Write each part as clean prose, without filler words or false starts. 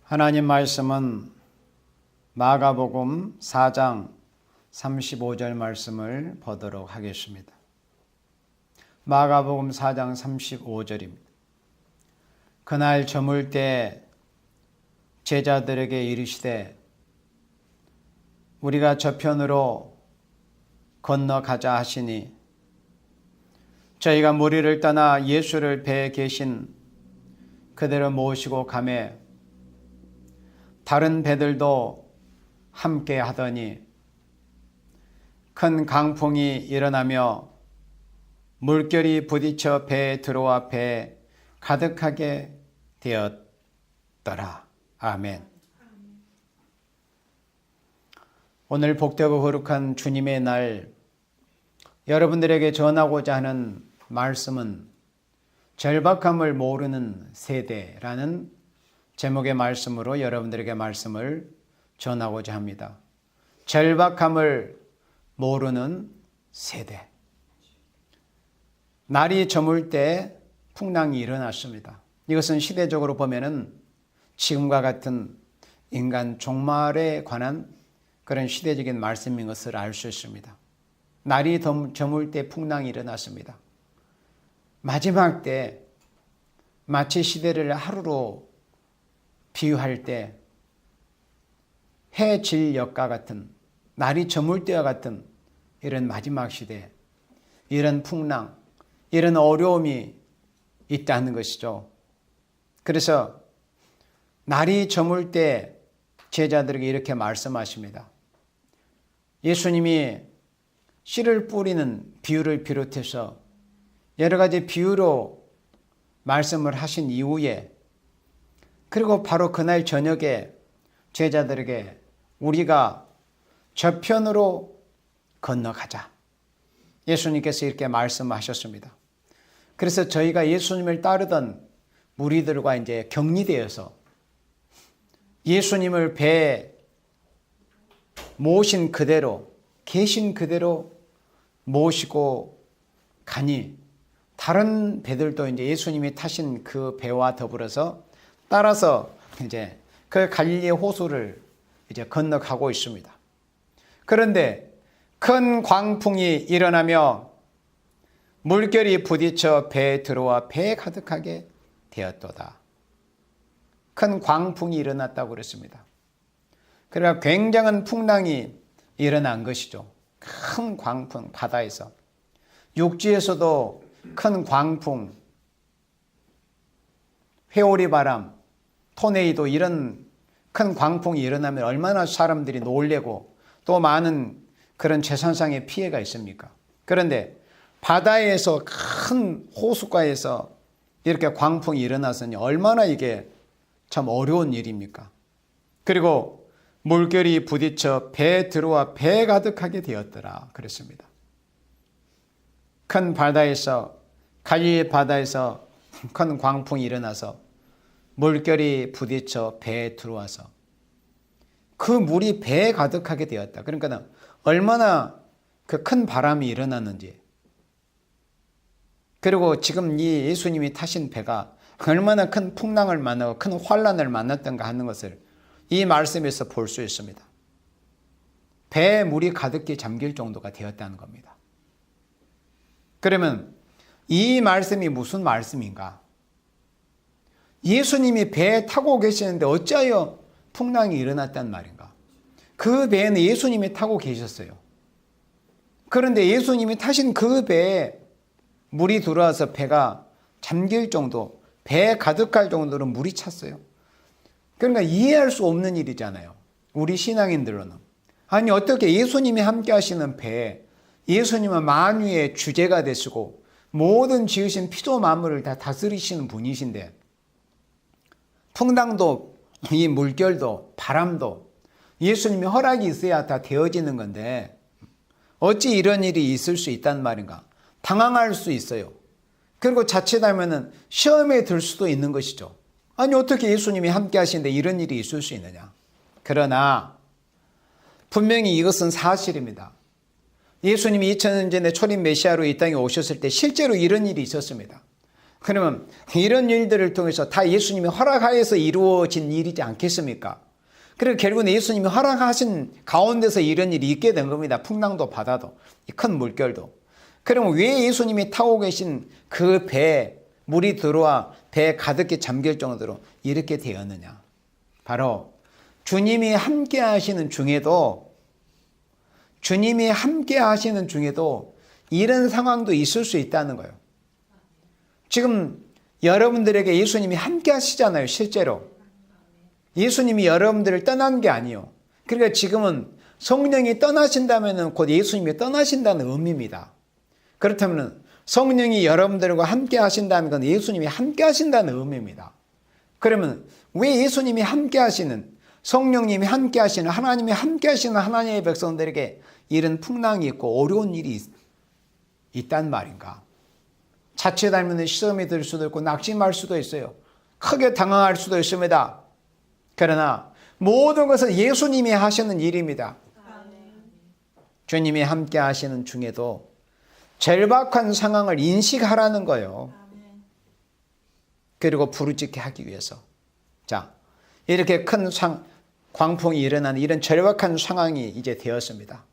하나님 말씀은 마가복음 4장 35절 말씀을 보도록 하겠습니다. 마가복음 4장 35절입니다. 그날 저물 때 제자들에게 이르시되 우리가 저편으로 건너가자 하시니 저희가 무리를 떠나 예수를 배에 계신 그대로 모시고 가매 다른 배들도 함께 하더니 큰 강풍이 일어나며 물결이 부딪혀 배에 들어와 배에 가득하게 되었더라. 아멘. 오늘 복되고 거룩한 주님의 날, 여러분들에게 전하고자 하는 말씀은 절박함을 모르는 세대라는 제목의 말씀으로 여러분들에게 말씀을 전하고자 합니다. 절박함을 모르는 세대. 날이 저물 때 풍랑이 일어났습니다. 이것은 시대적으로 보면은 지금과 같은 인간 종말에 관한 그런 시대적인 말씀인 것을 알 수 있습니다. 날이 저물 때 풍랑이 일어났습니다. 마지막 때 마치 시대를 하루로 비유할 때 해질녘과 같은 날이 저물 때와 같은 이런 마지막 시대, 이런 풍랑, 이런 어려움이 있다는 것이죠. 그래서 날이 저물 때 제자들에게 이렇게 말씀하십니다. 예수님이 씨를 뿌리는 비유를 비롯해서 여러 가지 비유로 말씀을 하신 이후에 그리고 바로 그날 저녁에 제자들에게 우리가 저편으로 건너가자. 예수님께서 이렇게 말씀하셨습니다. 그래서 저희가 예수님을 따르던 무리들과 이제 격리되어서 예수님을 배에 모신 그대로, 계신 그대로 모시고 가니 다른 배들도 이제 예수님이 타신 그 배와 더불어서 따라서 이제 그 갈릴리 호수를 이제 건너가고 있습니다. 그런데 큰 광풍이 일어나며 물결이 부딪혀 배에 들어와 배에 가득하게 되었도다. 큰 광풍이 일어났다고 그랬습니다. 그러니까 굉장한 풍랑이 일어난 것이죠. 큰 광풍, 바다에서. 육지에서도 큰 광풍, 회오리 바람, 토네이도 이런 큰 광풍이 일어나면 얼마나 사람들이 놀래고 또 많은 그런 재산상의 피해가 있습니까? 그런데 바다에서 큰 호숫가에서 이렇게 광풍이 일어나서니 얼마나 이게 참 어려운 일입니까? 그리고 물결이 부딪혀 배에 들어와 배 가득하게 되었더라 그랬습니다. 큰 바다에서 갈릴리 바다에서 큰 광풍이 일어나서 물결이 부딪혀 배에 들어와서 그 물이 배에 가득하게 되었다. 그러니까 얼마나 그 큰 바람이 일어났는지, 그리고 지금 이 예수님이 타신 배가 얼마나 큰 풍랑을 만나고 큰 환란을 만났던가 하는 것을 이 말씀에서 볼 수 있습니다. 배에 물이 가득히 잠길 정도가 되었다는 겁니다. 그러면 이 말씀이 무슨 말씀인가? 예수님이 배에 타고 계시는데 어찌하여 풍랑이 일어났단 말인가? 그 배에는 예수님이 타고 계셨어요. 그런데 예수님이 타신 그 배에 물이 들어와서 배가 잠길 정도, 배에 가득할 정도로 물이 찼어요. 그러니까 이해할 수 없는 일이잖아요. 우리 신앙인들로는. 아니 어떻게 예수님이 함께 하시는 배에 예수님은 만유의 주제가 되시고 모든 지으신 피조 만물을 다 다스리시는 분이신데 풍랑도 이 물결도 바람도 예수님이 허락이 있어야 다 되어지는 건데 어찌 이런 일이 있을 수 있단 말인가? 당황할 수 있어요. 그리고 자칫하면 시험에 들 수도 있는 것이죠. 아니 어떻게 예수님이 함께 하시는데 이런 일이 있을 수 있느냐? 그러나 분명히 이것은 사실입니다. 예수님이 2000년 전에 초림 메시아로 이 땅에 오셨을 때 실제로 이런 일이 있었습니다. 그러면 이런 일들을 통해서 다 예수님이 허락하여서 이루어진 일이지 않겠습니까? 그리고 결국은 예수님이 허락하신 가운데서 이런 일이 있게 된 겁니다. 풍랑도 바다도 큰 물결도. 그러면 왜 예수님이 타고 계신 그 배에 물이 들어와 배에 가득히 잠길 정도로 이렇게 되었느냐? 바로 주님이 함께 하시는 중에도 이런 상황도 있을 수 있다는 거예요. 지금 여러분들에게 예수님이 함께 하시잖아요, 실제로. 예수님이 여러분들을 떠난 게 아니에요. 그러니까 지금은 성령이 떠나신다면 곧 예수님이 떠나신다는 의미입니다. 그렇다면 성령이 여러분들과 함께 하신다는 건 예수님이 함께 하신다는 의미입니다. 그러면 왜 예수님이 함께 하시는, 성령님이 함께 하시는, 하나님이 함께 하시는 하나님의 백성들에게 이런 풍랑이 있고 어려운 일이 있단 말인가? 자칫하면 시험이 들 수도 있고 낙심할 수도 있어요. 크게 당황할 수도 있습니다. 그러나 모든 것은 예수님이 하시는 일입니다. 주님이 함께 하시는 중에도 절박한 상황을 인식하라는 거예요. 그리고 부르짖게 하기 위해서. 자, 이렇게 큰 광풍이 일어나는 이런 절박한 상황이 이제 되었습니다.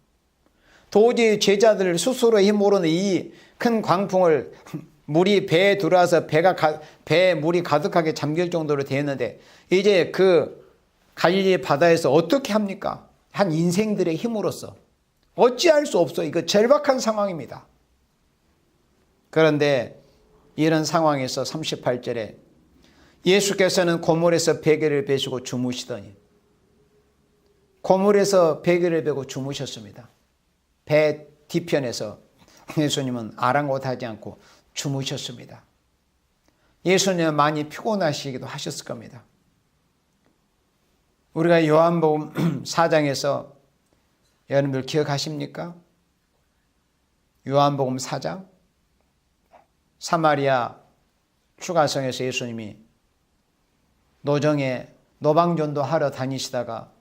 도저히 제자들 스스로 힘으로는 이 큰 광풍을 물이 배에 들어와서 배에 물이 가득하게 잠길 정도로 되었는데 이제 그 갈릴리 바다에서 어떻게 합니까? 한 인생들의 힘으로써 어찌할 수 없어요. 이거 절박한 상황입니다. 그런데 이런 상황에서 38절에 예수께서는 고물에서 베개를 베시고 주무시더니 고물에서 베개를 베고 주무셨습니다. 배 뒤편에서 예수님은 아랑곳하지 않고 주무셨습니다. 예수님은 많이 피곤하시기도 하셨을 겁니다. 우리가 요한복음 4장에서 여러분들 기억하십니까? 요한복음 4장 사마리아 추가성에서 예수님이 노정에 노방전도 하러 다니시다가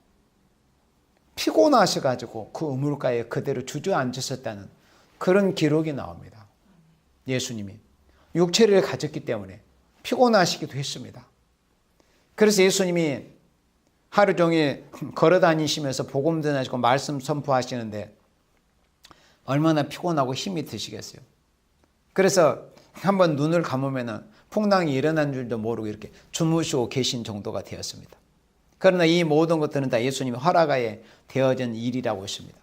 피곤하셔가지고 그 우물가에 그대로 주저앉으셨다는 그런 기록이 나옵니다. 예수님이 육체를 가졌기 때문에 피곤하시기도 했습니다. 그래서 예수님이 하루 종일 걸어 다니시면서 복음 전하시고 말씀 선포하시는데 얼마나 피곤하고 힘이 드시겠어요. 그래서 한번 눈을 감으면 풍랑이 일어난 줄도 모르고 이렇게 주무시고 계신 정도가 되었습니다. 그러나 이 모든 것들은 다 예수님이 허락하에 되어진 일이라고 했습니다.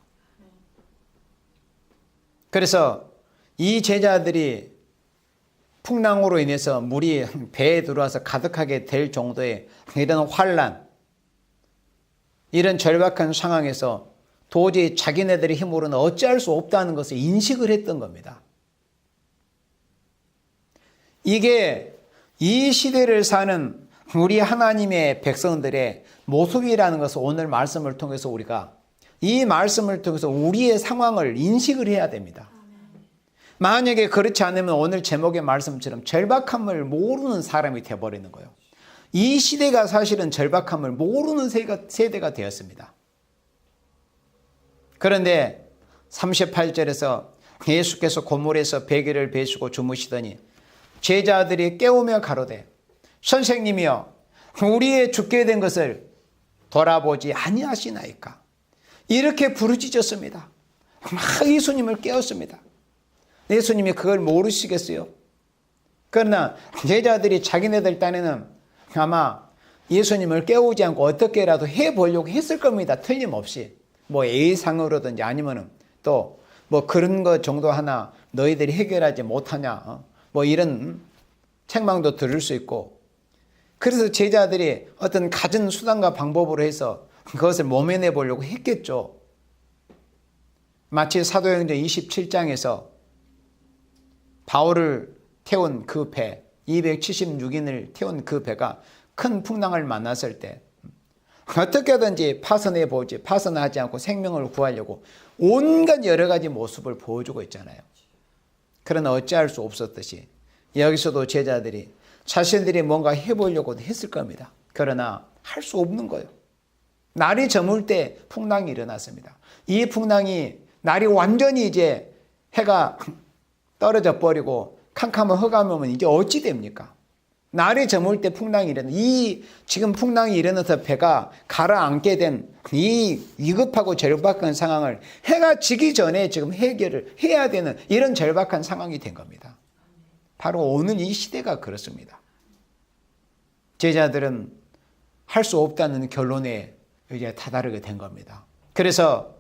그래서 이 제자들이 풍랑으로 인해서 물이 배에 들어와서 가득하게 될 정도의 이런 환난, 이런 절박한 상황에서 도저히 자기네들의 힘으로는 어찌할 수 없다는 것을 인식을 했던 겁니다. 이게 이 시대를 사는 우리 하나님의 백성들의 모습이라는 것을 오늘 말씀을 통해서 우리가 이 말씀을 통해서 우리의 상황을 인식을 해야 됩니다. 만약에 그렇지 않으면 오늘 제목의 말씀처럼 절박함을 모르는 사람이 되어버리는 거예요. 이 시대가 사실은 절박함을 모르는 세대가 되었습니다. 그런데 38절에서 예수께서 고물에서 베개를 베시고 주무시더니 제자들이 깨우며 가로되 선생님이여 우리의 죽게 된 것을 돌아보지 아니하시나이까. 이렇게 부르짖었습니다. 막 예수님을 깨웠습니다. 예수님이 그걸 모르시겠어요? 그러나 제자들이 자기네들 딴에는 아마 예수님을 깨우지 않고 어떻게라도 해보려고 했을 겁니다. 틀림없이. 뭐 A상으로든지 아니면은 또 뭐 그런 것 정도 하나 너희들이 해결하지 못하냐. 뭐 이런 책망도 들을 수 있고. 그래서 제자들이 어떤 갖은 수단과 방법으로 해서 그것을 모면해 보려고 했겠죠. 마치 사도행전 27장에서 바울을 태운 그 배, 276인을 태운 그 배가 큰 풍랑을 만났을 때 어떻게든지 파선하지 않고 생명을 구하려고 온갖 여러 가지 모습을 보여주고 있잖아요. 그러나 어찌할 수 없었듯이 여기서도 제자들이 자신들이 뭔가 해보려고 했을 겁니다. 그러나 할 수 없는 거예요. 날이 저물 때 풍랑이 일어났습니다. 이 풍랑이 날이 완전히 이제 해가 떨어져 버리고 캄캄한 흑암이 오면 이제 어찌 됩니까? 날이 저물 때 풍랑이 일어나. 지금 풍랑이 일어나서 배가 가라앉게 된 이 위급하고 절박한 상황을 해가 지기 전에 지금 해결을 해야 되는 이런 절박한 상황이 된 겁니다. 바로 오늘 이 시대가 그렇습니다. 제자들은 할 수 없다는 결론에 이제 다다르게 된 겁니다. 그래서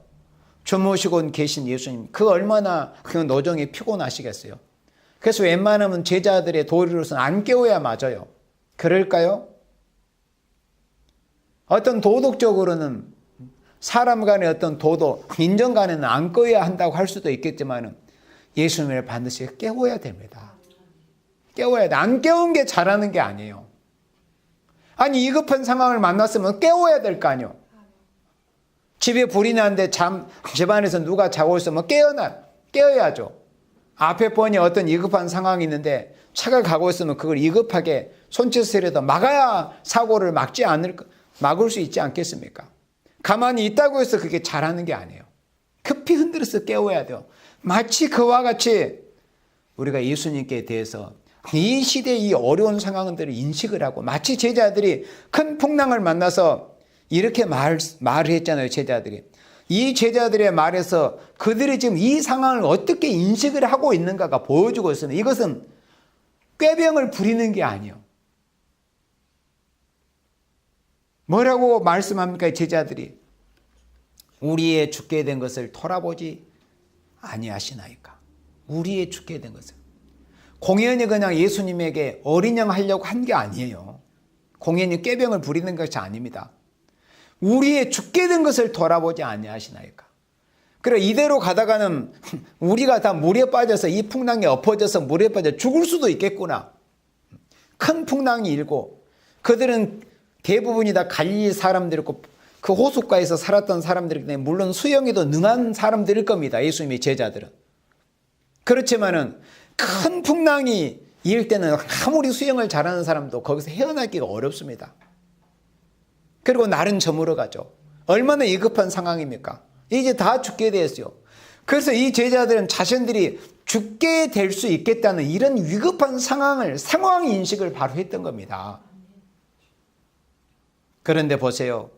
주무시고 계신 예수님, 그 얼마나 그 노정이 피곤하시겠어요. 그래서 웬만하면 제자들의 도리로서는 안 깨워야 맞아요. 그럴까요? 어떤 도덕적으로는 사람 간의 어떤 도덕, 인정 간에는 안 깨워야 한다고 할 수도 있겠지만 예수님을 반드시 깨워야 됩니다. 깨워야 돼. 안 깨운 게 잘하는 게 아니에요. 아니, 위급한 상황을 만났으면 깨워야 될 거 아니에요. 집에 불이 났는데 집안에서 누가 자고 있으면 깨워야죠. 앞에 뻔히 어떤 위급한 상황이 있는데 차가 가고 있으면 그걸 위급하게 손짓으로라도 막아야 사고를 막을 수 있지 않겠습니까? 가만히 있다고 해서 그게 잘하는 게 아니에요. 급히 흔들어서 깨워야 돼요. 마치 그와 같이 우리가 예수님께 대해서 이 시대의 이 어려운 상황들을 인식을 하고, 마치 제자들이 큰 풍랑을 만나서 이렇게 말을 했잖아요. 제자들이. 이 제자들의 말에서 그들이 지금 이 상황을 어떻게 인식을 하고 있는가가 보여주고 있습니다. 이것은 꾀병을 부리는 게 아니에요. 뭐라고 말씀합니까? 제자들이 우리의 죽게 된 것을 돌아보지 아니하시나이까. 우리의 죽게 된 것을. 공연히 그냥 예수님에게 어린 양 하려고 한 게 아니에요. 공연히 꾀병을 부리는 것이 아닙니다. 우리의 죽게 된 것을 돌아보지 아니하시나이까. 그래, 이대로 가다가는 우리가 다 물에 빠져서, 이 풍랑에 엎어져서 물에 빠져 죽을 수도 있겠구나. 큰 풍랑이 일고, 그들은 대부분이 다 갈릴리 사람들이고 그 호숫가에서 살았던 사람들이기 때문에 물론 수영에도 능한 사람들일 겁니다. 예수님의 제자들은. 그렇지만은 큰 풍랑이 일 때는 아무리 수영을 잘하는 사람도 거기서 헤어나기가 어렵습니다. 그리고 날은 저물어 가죠. 얼마나 위급한 상황입니까? 이제 다 죽게 되었어요. 그래서 이 제자들은 자신들이 죽게 될 수 있겠다는 이런 위급한 상황 인식을 바로 했던 겁니다. 그런데 보세요.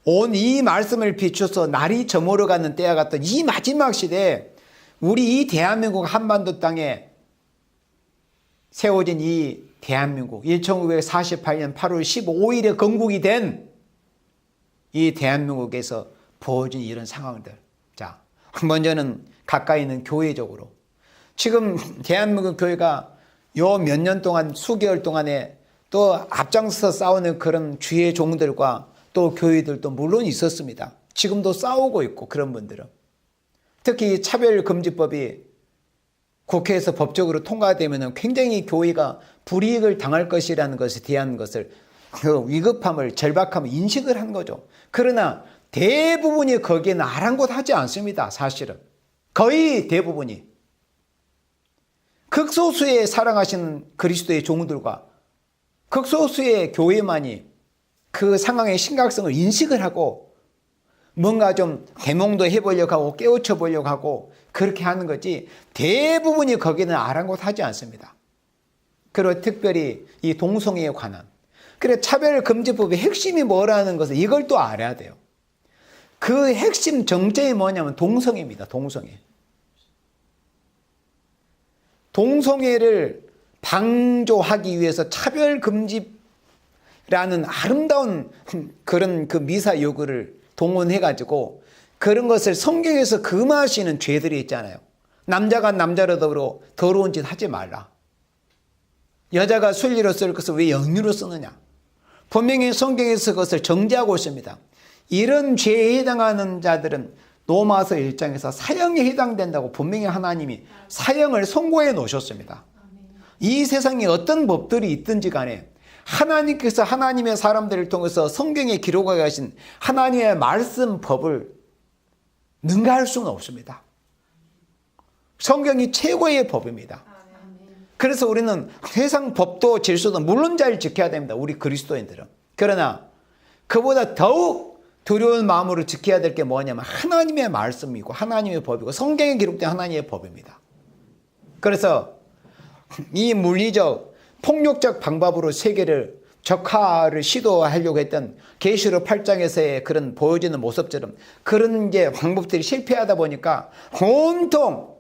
온 이 말씀을 비춰서 날이 저물어가는 때와 같던 이 마지막 시대에 우리 이 대한민국 한반도 땅에 세워진 이 대한민국 1948년 8월 15일에 건국이 된 이 대한민국에서 벌어진 이런 상황들. 자, 먼저는 가까이 있는 교회적으로. 지금 대한민국 교회가 요 몇 년 동안, 수개월 동안에 또 앞장서 싸우는 그런 주의 종들과 또 교회들도 물론 있었습니다. 지금도 싸우고 있고, 그런 분들은. 특히 차별금지법이 국회에서 법적으로 통과되면 굉장히 교회가 불이익을 당할 것이라는 것에 대한 것을, 그 위급함을, 절박함을 인식을 한 거죠. 그러나 대부분이 거기에는 아랑곳하지 않습니다. 사실은. 거의 대부분이. 극소수의 사랑하시는 그리스도의 종들과 극소수의 교회만이 그 상황의 심각성을 인식을 하고 뭔가 좀 대몽도 해보려고 하고 깨우쳐 보려고 하고 그렇게 하는 거지, 대부분이 거기는 아랑곳하지 않습니다. 그리고 특별히 이 동성애에 관한, 그래 차별금지법의 핵심이 뭐라는 것을 이걸 또 알아야 돼요. 그 핵심 정체이 뭐냐면 동성애입니다. 동성애. 동성애를 방조하기 위해서 차별금지라는 아름다운 그런 그 미사 요구를 동원해가지고 그런 것을 성경에서 금하시는 죄들이 있잖아요. 남자가 남자로 더불어 더러운 짓 하지 말라. 여자가 순리로 쓸 것을 왜 영리로 쓰느냐. 분명히 성경에서 그것을 정죄하고 있습니다. 이런 죄에 해당하는 자들은 로마서 1장에서 사형에 해당된다고 분명히 하나님이 사형을 선고해 놓으셨습니다. 이 세상에 어떤 법들이 있든지 간에 하나님께서 하나님의 사람들을 통해서 성경에 기록하게 하신 하나님의 말씀 법을 능가할 수는 없습니다. 성경이 최고의 법입니다. 그래서 우리는 세상 법도 질서도 물론 잘 지켜야 됩니다. 우리 그리스도인들은. 그러나 그보다 더욱 두려운 마음으로 지켜야 될 게 뭐냐면 하나님의 말씀이고 하나님의 법이고 성경에 기록된 하나님의 법입니다. 그래서 이 물리적 폭력적 방법으로 세계를 적화를 시도하려고 했던 계시록 8장에서의 그런 보여지는 모습처럼 그런 게 방법들이 실패하다 보니까 온통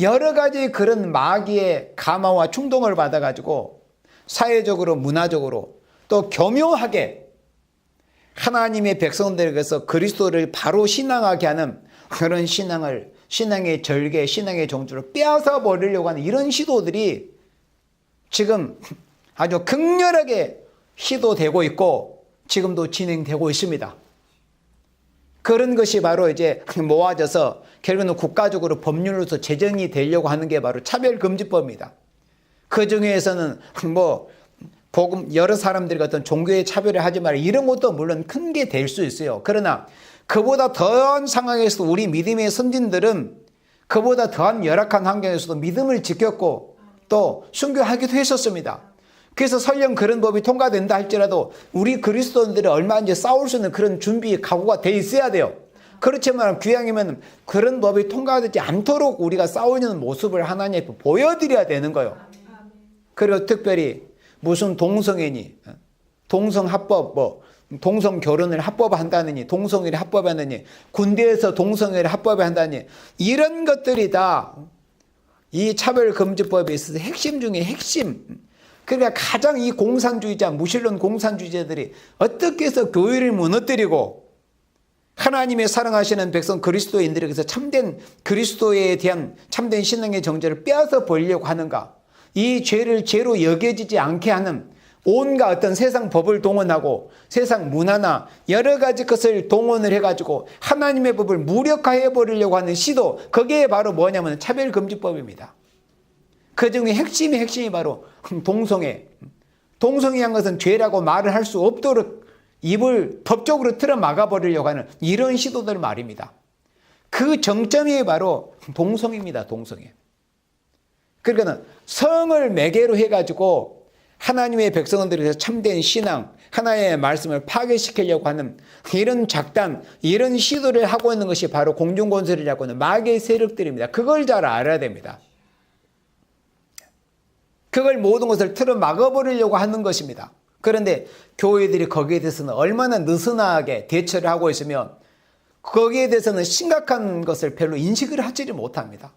여러 가지 그런 마귀의 감화와 충동을 받아가지고 사회적으로 문화적으로 또 교묘하게 하나님의 백성들에게서 그리스도를 바로 신앙하게 하는 그런 신앙의 절개, 신앙의 정주를 빼앗아 버리려고 하는 이런 시도들이 지금 아주 극렬하게 시도되고 있고 지금도 진행되고 있습니다. 그런 것이 바로 이제 모아져서 결국은 국가적으로 법률로서 제정이 되려고 하는 게 바로 차별금지법입니다. 그 중에서는 복음 여러 사람들이 어떤 종교의 차별을 하지 말라 이런 것도 물론 큰 게 될 수 있어요. 그러나 그보다 더한 상황에서 우리 믿음의 선진들은 그보다 더한 열악한 환경에서도 믿음을 지켰고 또 순교하기도 했었습니다. 그래서 설령 그런 법이 통과된다 할지라도 우리 그리스도인들이 얼마든지 싸울 수 있는 그런 준비 각오가 돼 있어야 돼요. 그렇지만 귀양이면 그런 법이 통과되지 않도록 우리가 싸우는 모습을 하나님 앞에 보여드려야 되는 거예요. 그리고 특별히 무슨 동성애니 동성합법 동성 결혼을 합법한다느니 동성애를 합법하느니 군대에서 동성애를 합법한다니 이런 것들이 다 이 차별금지법에 있어서 핵심 중에 핵심. 그러니까 가장 이 공산주의자 무신론 공산주의자들이 어떻게 해서 교회를 무너뜨리고 하나님의 사랑하시는 백성 그리스도인들에게서 참된 그리스도에 대한 참된 신앙의 정죄를 빼앗아 버리려고 하는가. 이 죄를 죄로 여겨지지 않게 하는 온갖 어떤 세상 법을 동원하고 세상 문화나 여러 가지 것을 동원을 해가지고 하나님의 법을 무력화해 버리려고 하는 시도, 그게 바로 뭐냐면 차별금지법입니다. 그 중에 핵심이 바로 동성애. 동성애한 것은 죄라고 말을 할 수 없도록 입을 법적으로 틀어 막아버리려고 하는 이런 시도들 말입니다. 그 정점이 바로 동성애입니다. 동성애. 그러니까 성을 매개로 해가지고 하나님의 백성들에서 참된 신앙, 하나님의 말씀을 파괴시키려고 하는 이런 작단, 이런 시도를 하고 있는 것이 바로 공중권세를 잡고 있는 마귀의 세력들입니다. 그걸 잘 알아야 됩니다. 그걸 모든 것을 틀어 막아버리려고 하는 것입니다. 그런데 교회들이 거기에 대해서는 얼마나 느슨하게 대처를 하고 있으면 거기에 대해서는 심각한 것을 별로 인식을 하지 못합니다.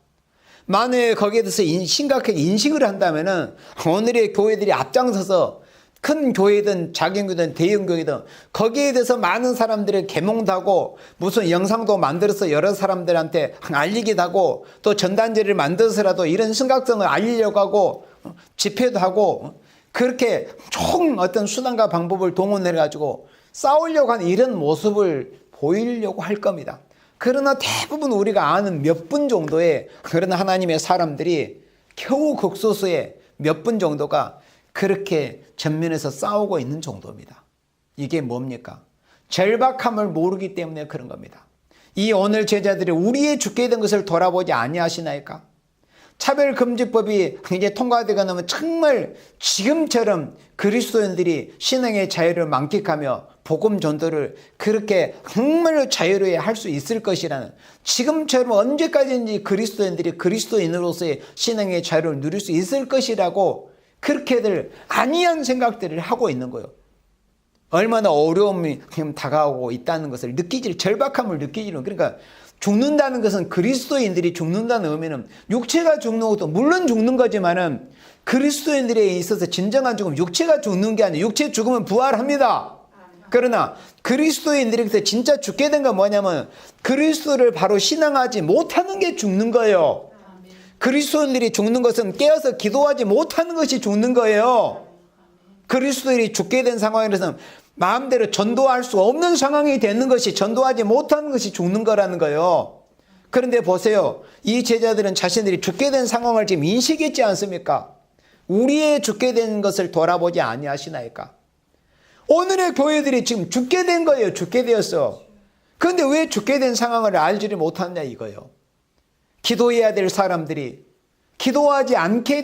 만약에 거기에 대해서 심각하게 인식을 한다면은 오늘의 교회들이 앞장서서 큰 교회든 작은 교회든 대형 교회든 거기에 대해서 많은 사람들을 계몽도 하고 무슨 영상도 만들어서 여러 사람들한테 알리기도 하고 또 전단지를 만들어서라도 이런 심각성을 알리려고 하고 집회도 하고 그렇게 총 어떤 수단과 방법을 동원해 가지고 싸우려고 하는 이런 모습을 보이려고 할 겁니다. 그러나 대부분 우리가 아는 몇 분 정도의 그런 하나님의 사람들이 겨우 극소수의 몇 분 정도가 그렇게 전면에서 싸우고 있는 정도입니다. 이게 뭡니까? 절박함을 모르기 때문에 그런 겁니다. 이 오늘 제자들이 우리의 죽게 된 것을 돌아보지 아니하시나이까? 차별금지법이 이제 통과되고 나면 정말 지금처럼 그리스도인들이 신앙의 자유를 만끽하며 복음 전도를 그렇게 정말로 자유롭게 할 수 있을 것이라는, 지금처럼 언제까지인지 그리스도인들이 그리스도인으로서의 신앙의 자유를 누릴 수 있을 것이라고 그렇게들 아니한 생각들을 하고 있는 거예요. 얼마나 어려움이 다가오고 있다는 것을 절박함을 느끼지는. 그러니까 죽는다는 것은 그리스도인들이 죽는다는 의미는 육체가 죽는 것도 물론 죽는 거지만은 그리스도인들에 있어서 진정한 죽음, 육체가 죽는 게 아니에요. 육체 죽으면 부활합니다. 그러나 그리스도인들에게서 진짜 죽게 된 건 뭐냐면 그리스도를 바로 신앙하지 못하는 게 죽는 거예요. 그리스도인들이 죽는 것은 깨어서 기도하지 못하는 것이 죽는 거예요. 그리스도인이 죽게 된 상황에서는 마음대로 전도할 수 없는 상황이 되는 것이, 전도하지 못하는 것이 죽는 거라는 거예요. 그런데 보세요. 이 제자들은 자신들이 죽게 된 상황을 지금 인식했지 않습니까? 우리의 죽게 된 것을 돌아보지 아니하시나이까? 오늘의 교회들이 지금 죽게 된 거예요. 죽게 되었어. 그런데 왜 죽게 된 상황을 알지를 못하느냐 이거예요. 기도해야 될 사람들이 기도하지 않고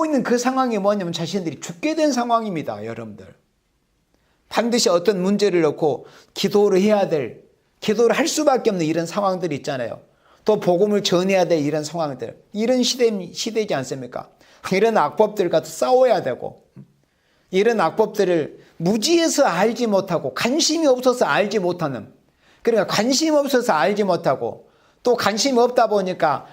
있는 그 상황이 뭐냐면 자신들이 죽게 된 상황입니다. 여러분들. 반드시 어떤 문제를 놓고 기도를 해야 될, 기도를 할 수밖에 없는 이런 상황들이 있잖아요. 또 복음을 전해야 될 이런 상황들, 이런 시대이지 않습니까? 이런 악법들과 싸워야 되고, 이런 악법들을 무지해서 알지 못하고 관심이 없어서 알지 못하는, 그러니까 관심 없어서 알지 못하고 또 관심이 없다 보니까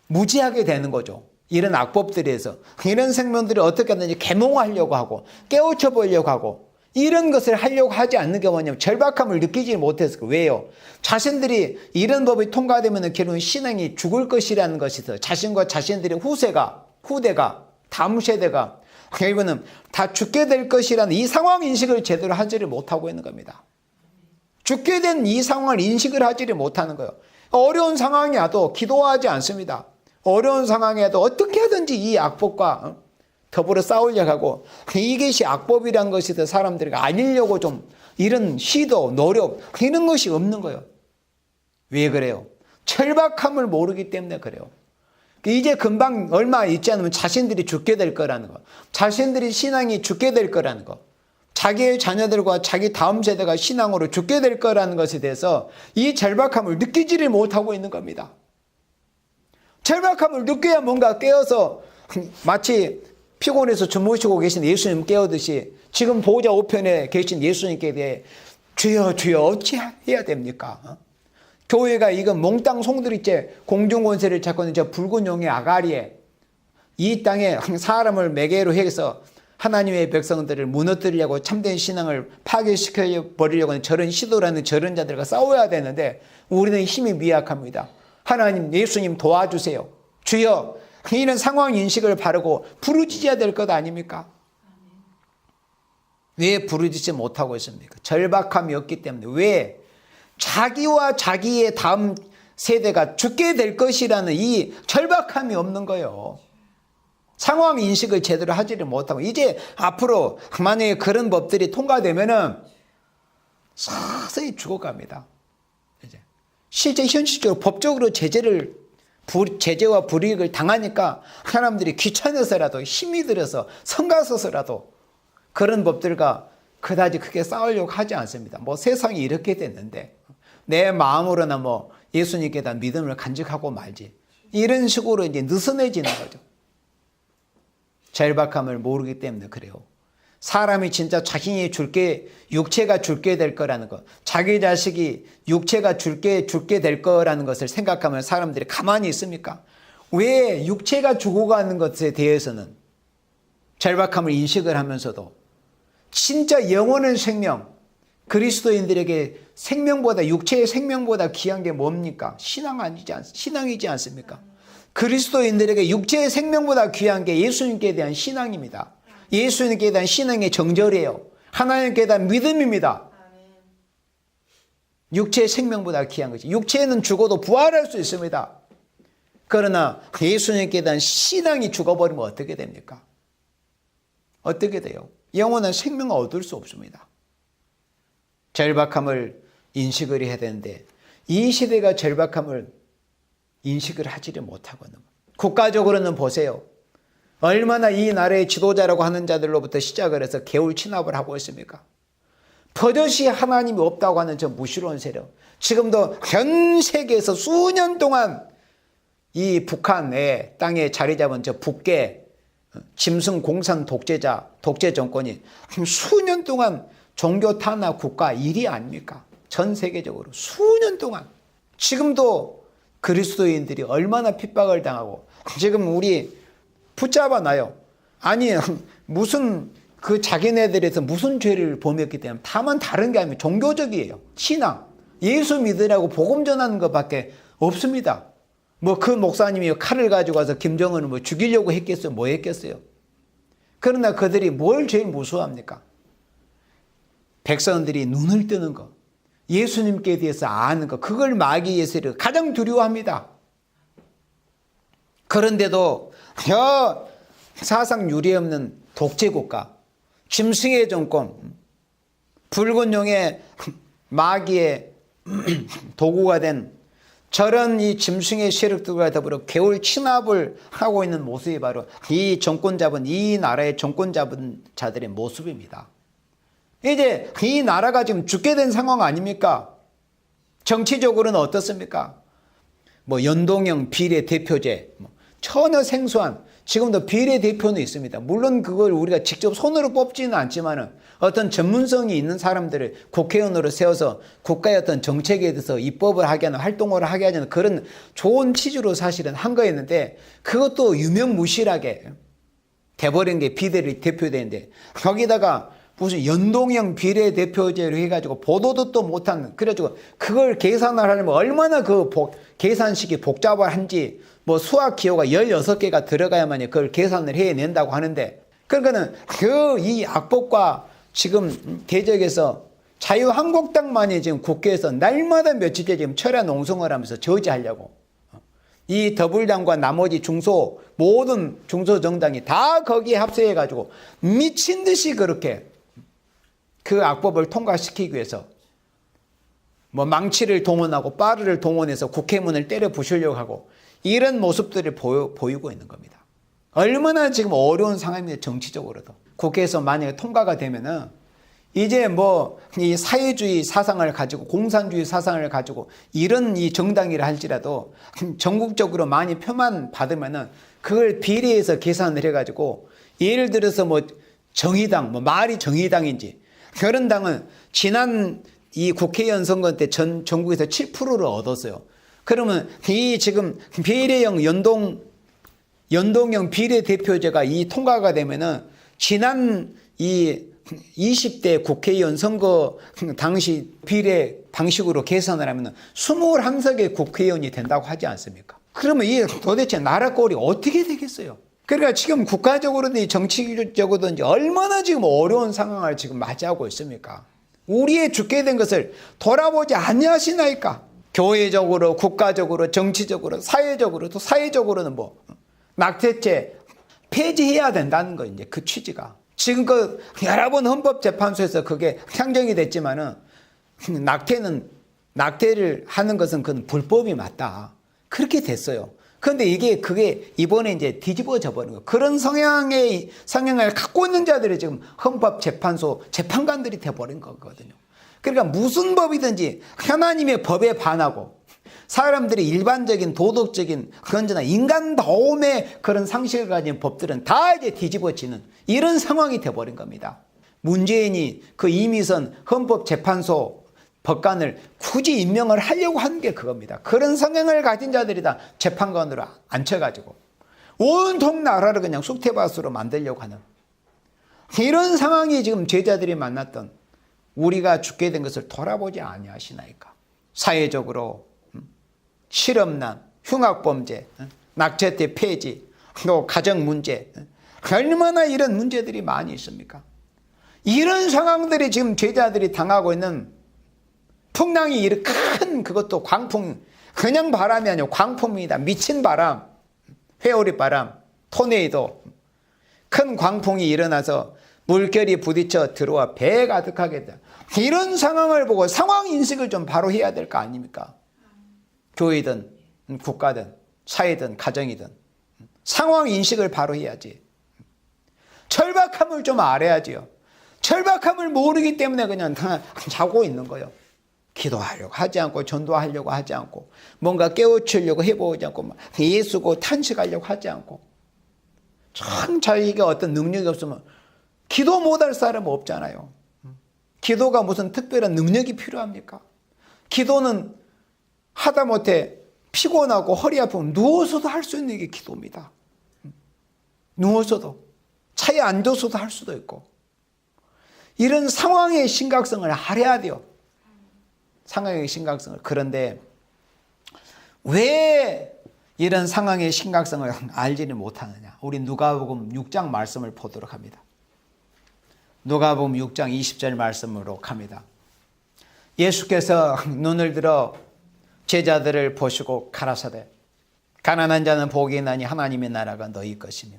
무지하게 되는 거죠. 이런 악법들에서 이런 생명들을 어떻게 하든지 계몽하려고 하고 깨우쳐 보려고 하고 이런 것을 하려고 하지 않는 게 뭐냐면 절박함을 느끼지 못해서. 왜요? 자신들이 이런 법이 통과되면 결국은 신앙이 죽을 것이라는 것이 있어요. 자신과 자신들의 후대가 다음 세대가 결국은 다 죽게 될 것이라는 이 상황 인식을 제대로 하지를 못하고 있는 겁니다. 죽게 된 이 상황을 인식을 하지를 못하는 거예요. 어려운 상황이 와도 기도하지 않습니다. 어려운 상황에도 어떻게 하든지 이 악법과 더불어 싸우려고 하고, 이것이 악법이라는 것이 사람들이 알리려고 좀 이런 시도, 노력, 이런 것이 없는 거예요. 왜 그래요? 절박함을 모르기 때문에 그래요. 이제 금방 얼마 있지 않으면 자신들이 죽게 될 거라는 거, 자신들이 신앙이 죽게 될 거라는 거, 자기의 자녀들과 자기 다음 세대가 신앙으로 죽게 될 거라는 것에 대해서 이 절박함을 느끼지를 못하고 있는 겁니다. 절박함을 느껴야 뭔가 깨어서 마치 피곤해서 주무시고 계신 예수님 깨우듯이 지금 보호자 우편에 계신 예수님께 대해 주여 주여 어찌해야 됩니까? 교회가 이건 몽땅 송두리째 공중권세를 잡고 있는 저 붉은 용의 아가리에 이 땅에 사람을 매개로 해서 하나님의 백성들을 무너뜨리려고 참된 신앙을 파괴시켜 버리려고 하는 저런 시도라는 저런 자들과 싸워야 되는데 우리는 힘이 미약합니다. 하나님, 예수님 도와주세요. 주여, 이런 상황 인식을 바르고 부르짖어야 될 것 아닙니까? 왜 부르짖지 못하고 있습니까? 절박함이 없기 때문에. 왜? 자기와 자기의 다음 세대가 죽게 될 것이라는 이 절박함이 없는 거예요. 상황 인식을 제대로 하지를 못하고, 이제 앞으로 만약에 그런 법들이 통과되면은 서서히 죽어갑니다. 이제 실제 현실적으로 법적으로 제재와 불이익을 당하니까 사람들이 귀찮아서라도 힘이 들어서 성가서서라도 그런 법들과 그다지 크게 싸우려고 하지 않습니다. 뭐 세상이 이렇게 됐는데 내 마음으로나 뭐 예수님께 대한 믿음을 간직하고 말지, 이런 식으로 이제 느슨해지는 거죠. 절박함을 모르기 때문에 그래요. 사람이 진짜 자신이 육체가 죽게 될 거라는 것, 자기 자식이 육체가 죽게 될 거라는 것을 생각하면 사람들이 가만히 있습니까? 왜 육체가 죽어가는 것에 대해서는 절박함을 인식을 하면서도 진짜 영원한 생명, 그리스도인들에게 생명보다, 육체의 생명보다 귀한 게 뭡니까? 신앙이지 않습니까? 그리스도인들에게 육체의 생명보다 귀한 게 예수님께 대한 신앙입니다. 예수님께 대한 신앙의 정절이에요. 하나님께 대한 믿음입니다. 육체의 생명보다 귀한 거지. 육체는 죽어도 부활할 수 있습니다. 그러나 예수님께 대한 신앙이 죽어버리면 어떻게 됩니까? 어떻게 돼요? 영원한 생명을 얻을 수 없습니다. 절박함을 인식을 해야 되는데 이 시대가 절박함을 인식을 하지를 못하고 있는 거예요. 국가적으로는 보세요. 얼마나 이 나라의 지도자라고 하는 자들로부터 시작을 해서 개울 진압을 하고 있습니까? 버젓이 하나님이 없다고 하는 저 무시로운 세력, 지금도 전 세계에서 수년 동안 이 북한의 땅에 자리 잡은 저 북계 짐승 공산 독재 정권이 수년 동안 종교 탄압 국가 일이 아닙니까? 전 세계적으로 수년 동안. 지금도 그리스도인들이 얼마나 핍박을 당하고, 지금 우리 붙잡아 놔요. 아니 무슨 그 자기네들에서 무슨 죄를 범했기 때문에, 다만 다른 게 아니면 종교적이에요. 신앙, 예수 믿으라고 복음 전하는 것밖에 없습니다. 뭐 그 목사님이 칼을 가지고 와서 김정은을 뭐 죽이려고 했겠어요? 뭐 했겠어요? 그러나 그들이 뭘 제일 무서워합니까? 백성들이 눈을 뜨는 것, 예수님께 대해서 아는 것, 그걸 마귀 예수를 가장 두려워합니다. 그런데도 사상 유례없는 독재국가, 짐승의 정권, 붉은 용의 마귀의 도구가 된 저런 이 짐승의 세력들과 더불어 개울 진압을 하고 있는 모습이 바로 이 나라의 정권 잡은 자들의 모습입니다. 이제 이 나라가 지금 죽게 된 상황 아닙니까? 정치적으로는 어떻습니까? 뭐 연동형 비례대표제, 전혀 생소한, 지금도 비례대표는 있습니다. 물론 그걸 우리가 직접 손으로 뽑지는 않지만은 어떤 전문성이 있는 사람들을 국회의원으로 세워서 국가의 어떤 정책에 대해서 입법을 하게 하는, 활동을 하게 하는 그런 좋은 취지로 사실은 한 거였는데, 그것도 유명무실하게 돼버린 게 비례대표제인데, 거기다가 무슨 연동형 비례대표제로 해가지고 보도도 또 못하는, 그래가지고 그걸 계산을 하려면 얼마나 계산식이 복잡한지, 뭐 수학 기호가 16개가 들어가야만 그걸 계산을 해낸다고 하는데, 그러니까는 이 악법과 지금 대적에서 자유한국당만이 지금 국회에서 날마다 며칠째 지금 철야 농성을 하면서 저지하려고, 이 더불당과 나머지 모든 중소정당이 다 거기에 합세해가지고 미친 듯이 그렇게 그 악법을 통과시키기 위해서 뭐 망치를 동원하고 빠르를 동원해서 국회문을 때려 부수려고 하고, 이런 모습들을 보이고 있는 겁니다. 얼마나 지금 어려운 상황입니다. 정치적으로도. 국회에서 만약에 통과가 되면은 이제 뭐 이 사회주의 사상을 가지고, 공산주의 사상을 가지고 이런 이 정당이라 할지라도 전국적으로 많이 표만 받으면은 그걸 비례해서 계산을 해가지고, 예를 들어서 뭐 정의당, 뭐 말이 정의당인지, 그런 당은 지난 이 국회의원 선거 때 전국에서 7%를 얻었어요. 그러면 이 지금 비례형 연동형 비례대표제가 이 통과가 되면은 지난 이 20대 국회의원 선거 당시 비례 방식으로 계산을 하면은 21석의 국회의원이 된다고 하지 않습니까? 그러면 이 도대체 나라 꼴이 어떻게 되겠어요? 그러니까 지금 국가적으로든 정치적으로든지 얼마나 지금 어려운 상황을 지금 맞이하고 있습니까? 우리의 죽게 된 것을 돌아보지 아니하시나이까? 교회적으로, 국가적으로, 정치적으로, 사회적으로, 또 사회적으로는 뭐 낙태죄 폐지해야 된다는 거, 이제 그 취지가. 지금껏 여러 번 헌법재판소에서 그게 상정이 됐지만은 낙태를 하는 것은 그건 불법이 맞다, 그렇게 됐어요. 그런데 그게 이번에 이제 뒤집어져 버린 거예요. 그런 성향을 갖고 있는 자들이 지금 헌법재판소 재판관들이 돼버린 거거든요. 그러니까 무슨 법이든지 하나님의 법에 반하고, 사람들이 일반적인 도덕적인 건전한 인간다움의 그런 상식을 가진 법들은 다 이제 뒤집어지는 이런 상황이 돼버린 겁니다. 문재인이 그 이미선 헌법재판소 법관을 굳이 임명을 하려고 한 게 그겁니다. 그런 성향을 가진 자들이 다 재판관으로 앉혀가지고 온통 나라를 그냥 쑥대밭으로 만들려고 하는 이런 상황이 지금 제자들이 만났던, 우리가 죽게 된 것을 돌아보지 아니하시나이까? 사회적으로 실업난, 흉악범죄, 낙태죄 폐지, 또 가정문제, 얼마나 이런 문제들이 많이 있습니까? 이런 상황들이 지금 제자들이 당하고 있는 풍랑이 이렇게 큰, 그것도 광풍, 그냥 바람이 아니고 광풍입니다. 미친 바람, 회오리 바람, 토네이도, 큰 광풍이 일어나서 물결이 부딪혀 들어와 배에 가득하게 돼. 이런 상황을 보고 상황 인식을 좀 바로 해야 될 거 아닙니까? 교회든 국가든 사회든 가정이든 상황 인식을 바로 해야지. 절박함을 좀 알아야지요. 절박함을 모르기 때문에 그냥 자고 있는 거예요. 기도하려고 하지 않고, 전도하려고 하지 않고, 뭔가 깨우치려고 해보지 않고, 예수고 탄식하려고 하지 않고, 참 자기가 어떤 능력이 없으면 기도 못할 사람은 없잖아요. 기도가 무슨 특별한 능력이 필요합니까? 기도는 하다못해 피곤하고 허리 아프면 누워서도 할 수 있는 게 기도입니다. 누워서도, 차에 앉아서도 할 수도 있고, 이런 상황의 심각성을 알아야 돼요. 상황의 심각성을. 그런데 왜 이런 상황의 심각성을 알지는 못하느냐? 우리 누가복음 6장 말씀을 보도록 합니다. 누가복음 6장 20절 말씀으로 갑니다. 예수께서 눈을 들어 제자들을 보시고 가라사대, 가난한 자는 복이 있나니 하나님의 나라가 너희 것이며,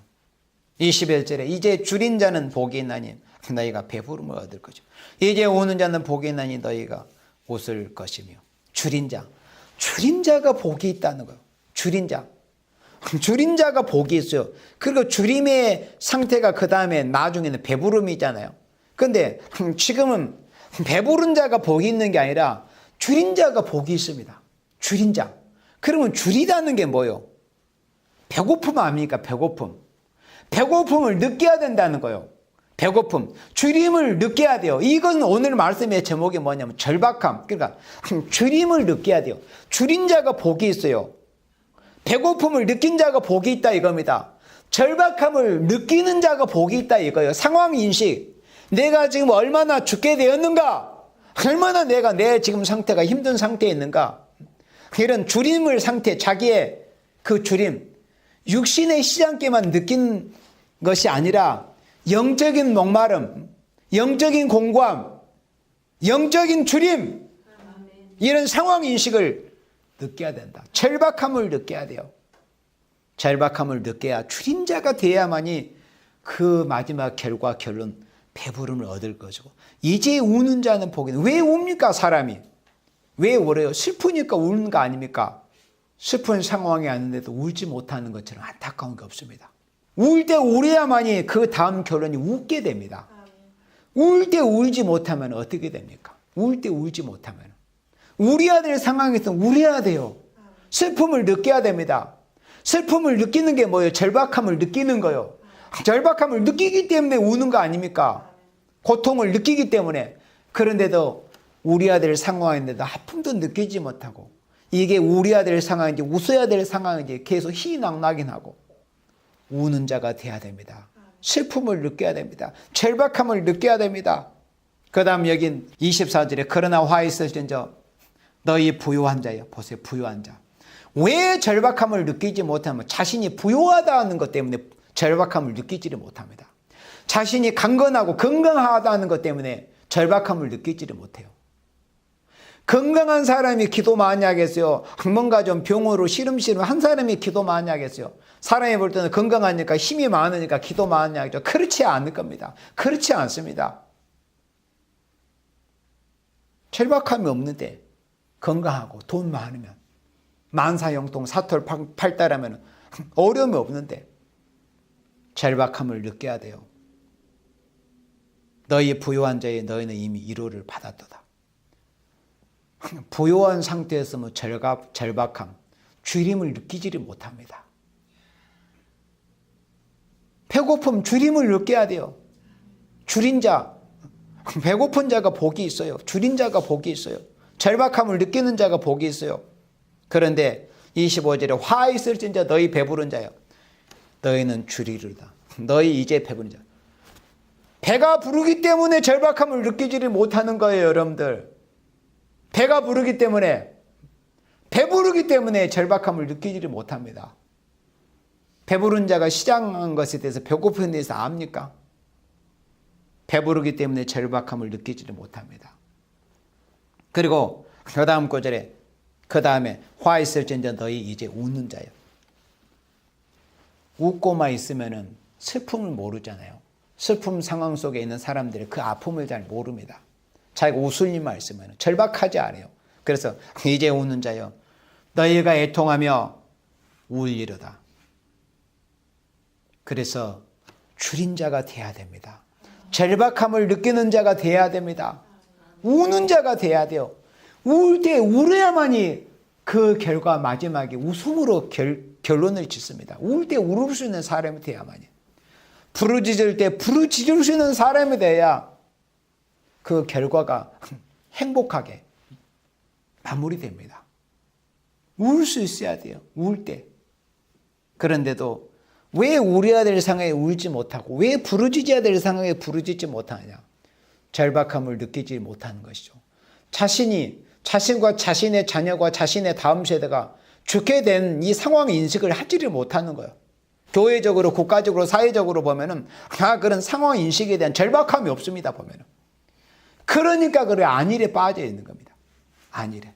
21절에 이제 줄인 자는 복이 있나니 너희가 배부름을 얻을 것이며, 이제 우는 자는 복이 있나니 너희가 웃을 것이며. 줄인 자가 복이 있다는 거예요. 줄인 자가 복이 있어요. 그리고 줄임의 상태가 그 다음에 나중에는 배부름이잖아요. 그런데 지금은 배부른 자가 복이 있는 게 아니라 줄인 자가 복이 있습니다. 줄인 자. 그러면 줄이다는 게 뭐예요? 배고픔 아닙니까? 배고픔. 배고픔을 느껴야 된다는 거예요. 배고픔. 줄임을 느껴야 돼요. 이건 오늘 말씀의 제목이 뭐냐면 절박함. 그러니까 줄임을 느껴야 돼요. 줄인 자가 복이 있어요. 배고픔을 느낀 자가 복이 있다 이겁니다. 절박함을 느끼는 자가 복이 있다 이거예요. 상황인식. 내가 지금 얼마나 죽게 되었는가? 얼마나 내가 내 지금 상태가 힘든 상태에 있는가? 이런 줄임을 상태, 자기의 그 줄임. 육신의 시장께만 느낀 것이 아니라 영적인 목마름, 영적인 공고함, 영적인 줄임, 이런 상황인식을 느껴야 된다. 절박함을 느껴야 돼요. 절박함을 느껴야 줄인 자가 돼야만이 그 마지막 결과 결론 배부름을 얻을 것이고, 이제 우는 자는 복이. 왜 웁니까 사람이? 왜 울어요? 슬프니까 우는 거 아닙니까? 슬픈 상황이 아닌데도 울지 못하는 것처럼 안타까운 게 없습니다. 울 때 울어야만이 그 다음 결론이 웃게 됩니다. 울 때 울지 못하면 어떻게 됩니까? 울 때 울지 못하면 울어야 될 상황에서 울어야 돼요. 슬픔을 느껴야 됩니다. 슬픔을 느끼는 게 뭐예요? 절박함을 느끼는 거예요. 절박함을 느끼기 때문에 우는 거 아닙니까? 고통을 느끼기 때문에. 그런데도 울어야 될 상황인데도 아픔도 느끼지 못하고, 이게 울어야 될 상황인지 웃어야 될 상황인지 계속 희낙낙인하고 우는 자가 돼야 됩니다. 슬픔을 느껴야 됩니다. 절박함을 느껴야 됩니다. 그 다음 여긴 24절에 그러나 화 있을진저 너희 부요한 자예요. 보세요. 부요한 자. 왜 절박함을 느끼지 못하면 자신이 부요하다는 것 때문에 절박함을 느끼지를 못합니다. 자신이 강건하고 건강하다는 것 때문에 절박함을 느끼지를 못해요. 건강한 사람이 기도 많이 하겠어요? 뭔가 좀 병으로 시름시름 한 사람이 기도 많이 하겠어요? 사람이 볼 때는 건강하니까 힘이 많으니까 기도 많이 하겠죠? 그렇지 않을 겁니다. 그렇지 않습니다. 절박함이 없는데 건강하고 돈 많으면, 만사형통 사털 팔달하면 어려움이 없는데 절박함을 느껴야 돼요. 너희 부요한 자에 너희는 이미 위로를 받았도다. 부요한 상태에서는 절박함, 줄임을 느끼지를 못합니다. 배고픔, 줄임을 느껴야 돼요. 줄인 자, 배고픈 자가 복이 있어요. 줄인 자가 복이 있어요. 절박함을 느끼는 자가 복이 있어요. 그런데 25절에 화 있을진저 너희 배부른 자여 너희는 줄이리다. 너희 이제 배부른 자. 배가 부르기 때문에 절박함을 느끼지를 못하는 거예요, 여러분들. 배가 부르기 때문에, 배부르기 때문에 절박함을 느끼지를 못합니다. 배부른 자가 시장한 것에 대해서 배고픈 데 대해서 압니까? 배부르기 때문에 절박함을 느끼지를 못합니다. 그리고 그 다음 구절에 그 다음에 화 있을진저 너희 이제 웃는 자요. 웃고만 있으면 슬픔을 모르잖아요. 슬픔 상황 속에 있는 사람들이 그 아픔을 잘 모릅니다. 자기가 웃을 일만 있으면 절박하지 않아요. 그래서 이제 웃는 자요 너희가 애통하며 울리로다. 그래서 줄인 자가 돼야 됩니다. 절박함을 느끼는 자가 돼야 됩니다. 우는 자가 돼야 돼요. 울 때 울어야만이 그 결과 마지막에 웃음으로 결론을 짓습니다. 울 때 울을 수 있는 사람이 돼야만이. 부르짖을 때 부르짖을 수 있는 사람이 돼야 그 결과가 행복하게 마무리됩니다. 울 수 있어야 돼요. 울 때. 그런데도 왜 울어야 될 상황에 울지 못하고 왜 부르짖어야 될 상황에 부르짖지 못하느냐. 절박함을 느끼지 못하는 것이죠. 자신과 자신의 자녀가 자신의 다음 세대가 죽게 된 이 상황 인식을 하지를 못하는 거예요. 교회적으로, 국가적으로, 사회적으로 보면은 그런 상황 인식에 대한 절박함이 없습니다. 보면은. 그러니까 그래 안일에 빠져 있는 겁니다. 안일에.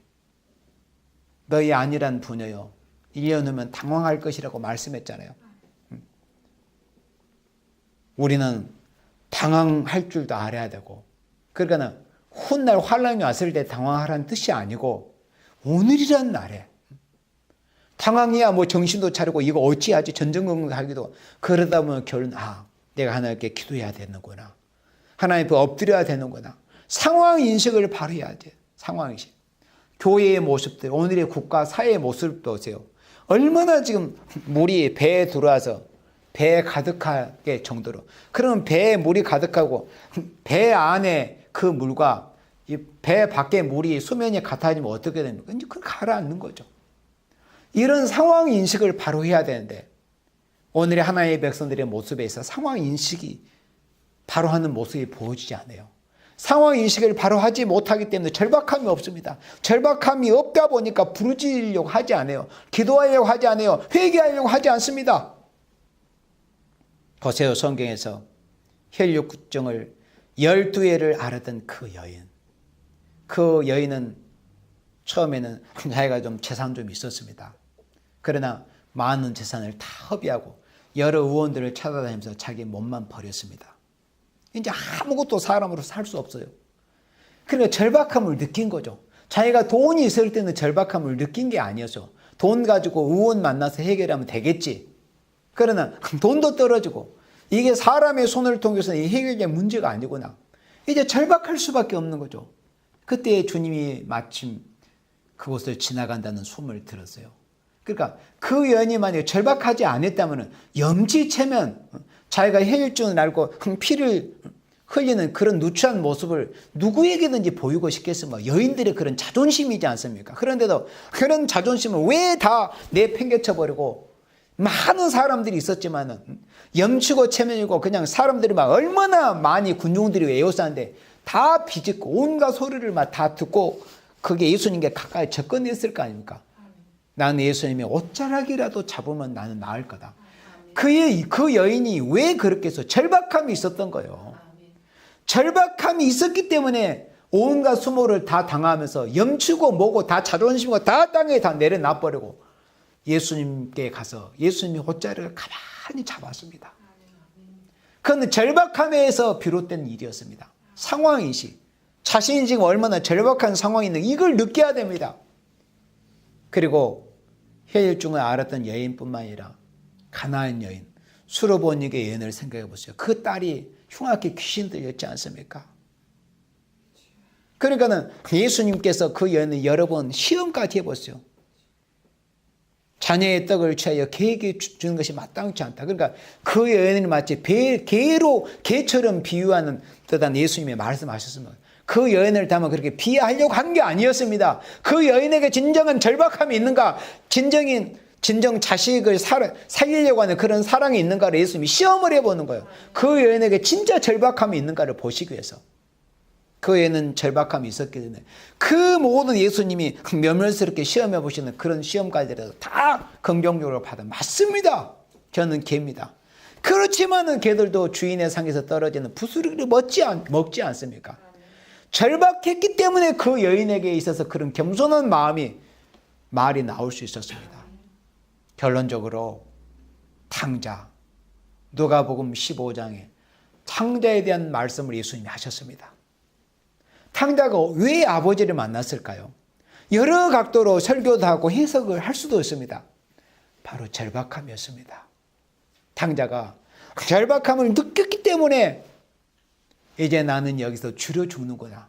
너희 안일한 부녀여 1년 후면 당황할 것이라고 말씀했잖아요. 우리는 당황할 줄도 알아야 되고, 그러니까 훗날 환란이 왔을 때 당황하라는 뜻이 아니고 오늘이란 날에 당황해야 뭐 정신도 차리고 이거 어찌하지 전전긍긍하기도, 그러다 보면 결론 내가 하나님께 기도해야 되는구나, 하나님 앞에 엎드려야 되는구나. 상황인식을 바로 해야지. 상황인식. 교회의 모습들, 오늘의 국가 사회의 모습을 보세요. 얼마나 지금 물이 배에 들어와서 배에 가득하게 정도로. 그러면 배에 물이 가득하고 배 안에 그 물과 이 배 밖에 물이 수면이 같아지면 어떻게 됩니까? 이제 그 가라앉는 거죠. 이런 상황 인식을 바로 해야 되는데 오늘의 하나님의 백성들의 모습에 있어 상황 인식이 바로 하는 모습이 보여지지 않아요. 상황 인식을 바로 하지 못하기 때문에 절박함이 없습니다. 절박함이 없다 보니까 부르짖으려고 하지 않아요. 기도하려고 하지 않아요. 회개하려고 하지 않습니다. 보세요. 성경에서 혈육증을 12회를 앓았던 그 여인. 그 여인은 처음에는 자기가 좀 재산 좀 있었습니다. 그러나 많은 재산을 다 허비하고 여러 의원들을 찾아다니면서 자기 몸만 버렸습니다. 이제 아무것도 사람으로 살 수 없어요. 그러니까 절박함을 느낀 거죠. 자기가 돈이 있을 때는 절박함을 느낀 게 아니었죠. 돈 가지고 의원 만나서 해결하면 되겠지. 그러나 돈도 떨어지고 이게 사람의 손을 통해서 해결될 문제가 아니구나. 이제 절박할 수밖에 없는 거죠. 그때 주님이 마침 그곳을 지나간다는 소문을 들었어요. 그러니까 그 여인이 만약에 절박하지 않았다면 염치채면 자기가 혈증을 앓고 피를 흘리는 그런 누추한 모습을 누구에게든지 보이고 싶겠습니까? 여인들의 그런 자존심이지 않습니까? 그런데도 그런 자존심을 왜 다 내팽개쳐버리고 많은 사람들이 있었지만은 염치고 체면이고 그냥 사람들이 막 얼마나 많이 군중들이 에워싸는데 다 비집고 온갖 소리를 막 다 듣고 그게 예수님께 가까이 접근했을 거 아닙니까? 나는 예수님이 옷자락이라도 잡으면 나는 나을 거다. 그 여인이 왜 그렇게 해서 절박함이 있었던 거예요. 절박함이 있었기 때문에 온갖 수모를 다 당하면서 염치고 뭐고 다 자존심이고 다 땅에 다 내려놔버리고 예수님께 가서 예수님이 옷자락을 가만히 잡았습니다. 그건 절박함에서 비롯된 일이었습니다. 상황인식. 자신이 지금 얼마나 절박한 상황이 있는지 이걸 느껴야 됩니다. 그리고 혈증을 앓았던 여인뿐만 아니라 가나안 여인, 수르보니게 여인을 생각해 보세요. 그 딸이 흉악히 귀신 들렸지 않습니까? 그러니까는 예수님께서 그 여인을 여러 번 시험까지 해보세요. 자녀의 떡을 취하여 개에게 주는 것이 마땅치 않다. 그러니까 그 여인을 마치 개처럼 비유하는 듯한 예수님의 말씀하셨습니다. 그 여인을 다만 그렇게 비하하려고 한 게 아니었습니다. 그 여인에게 진정한 절박함이 있는가, 진정 자식을 살리려고 하는 그런 사랑이 있는가를 예수님이 시험을 해보는 거예요. 그 여인에게 진짜 절박함이 있는가를 보시기 위해서. 그 여인은 절박함이 있었기 때문에 그 모든 예수님이 면밀스럽게 시험해 보시는 그런 시험까지라도 다 긍정적으로 받아. 맞습니다. 저는 개입니다. 그렇지만은 개들도 주인의 상에서 떨어지는 부스러기를 먹지 않습니까? 절박했기 때문에 그 여인에게 있어서 그런 겸손한 말이 나올 수 있었습니다. 결론적으로 탕자, 누가복음 15장에 탕자에 대한 말씀을 예수님이 하셨습니다. 탕자가 왜 아버지를 만났을까요? 여러 각도로 설교도 하고 해석을 할 수도 있습니다. 바로 절박함이었습니다. 탕자가 절박함을 느꼈기 때문에 이제 나는 여기서 줄여 죽는구나.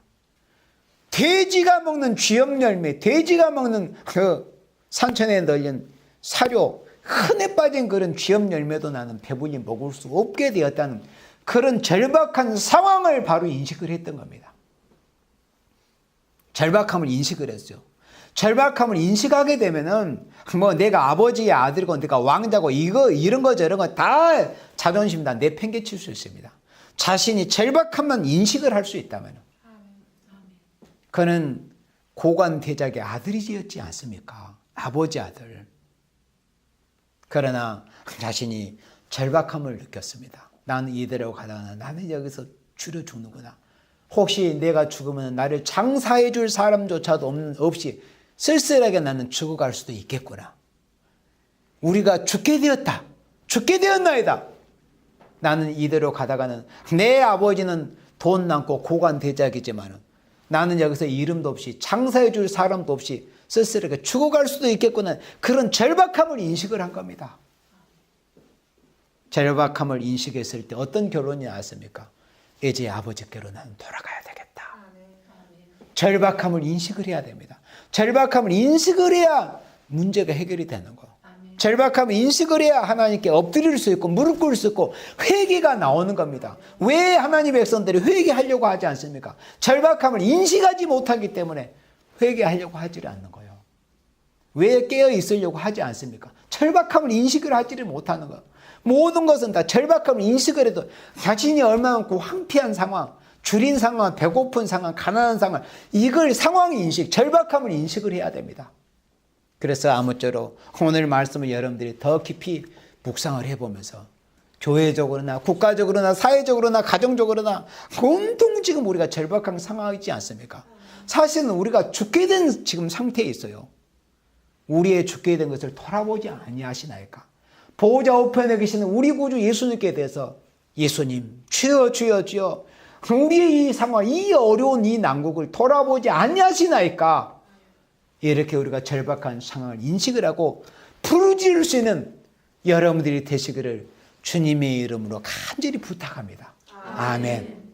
돼지가 먹는 쥐염 열매, 돼지가 먹는 그 산천에 널린 사료, 흔해 빠진 그런 쥐염 열매도 나는 배불리 먹을 수 없게 되었다는 그런 절박한 상황을 바로 인식을 했던 겁니다. 절박함을 인식을 했죠. 절박함을 인식하게 되면은 뭐 내가 아버지의 아들이고 내가 왕자고 이런 거 저런 거 다 자존심 다 내팽개칠 수 있습니다. 자신이 절박함만 인식을 할 수 있다면 그는 고관 대작의 아들이었지 않습니까? 아버지 아들. 그러나 자신이 절박함을 느꼈습니다. 나는 이대로 가다가 나는 여기서 줄여 죽는구나. 혹시 내가 죽으면 나를 장사해 줄 사람조차도 없이 쓸쓸하게 나는 죽어갈 수도 있겠구나. 우리가 죽게 되었다. 죽게 되었나이다. 나는 이대로 가다가는 내 아버지는 돈 많고 고관 대작이지만 나는 여기서 이름도 없이 장사해 줄 사람도 없이 쓸쓸하게 죽어갈 수도 있겠구나. 그런 절박함을 인식을 한 겁니다. 절박함을 인식했을 때 어떤 결론이 나왔습니까? 이제 아버지께로 나는 돌아가야 되겠다. 절박함을 인식을 해야 됩니다. 절박함을 인식을 해야 문제가 해결이 되는 거예요. 절박함을 인식을 해야 하나님께 엎드릴 수 있고 무릎 꿇을 수 있고 회개가 나오는 겁니다. 왜 하나님의 백성들이 회개하려고 하지 않습니까? 절박함을 인식하지 못하기 때문에 회개하려고 하지를 않는 거예요. 왜 깨어 있으려고 하지 않습니까? 절박함을 인식을 하지를 못하는 거예요. 모든 것은 다 절박함을 인식을 해도 자신이 얼마만큼 황폐한 상황, 줄인 상황, 배고픈 상황, 가난한 상황, 이걸 상황 인식, 절박함을 인식을 해야 됩니다. 그래서 아무쪼록 오늘 말씀을 여러분들이 더 깊이 묵상을 해보면서 교회적으로나 국가적으로나 사회적으로나 가정적으로나 온통 지금 우리가 절박한 상황이지 않습니까? 사실은 우리가 죽게 된 지금 상태에 있어요. 우리의 죽게 된 것을 돌아보지 아니하시나이까? 보호자 우편에 계시는 우리 구주 예수님께 대해서 예수님 주여 주여 주여 우리의 이 상황, 이 어려운 이 난국을 돌아보지 아니하시나이까? 이렇게 우리가 절박한 상황을 인식을 하고 부르짖을 수 있는 여러분들이 되시기를 주님의 이름으로 간절히 부탁합니다. 아멘.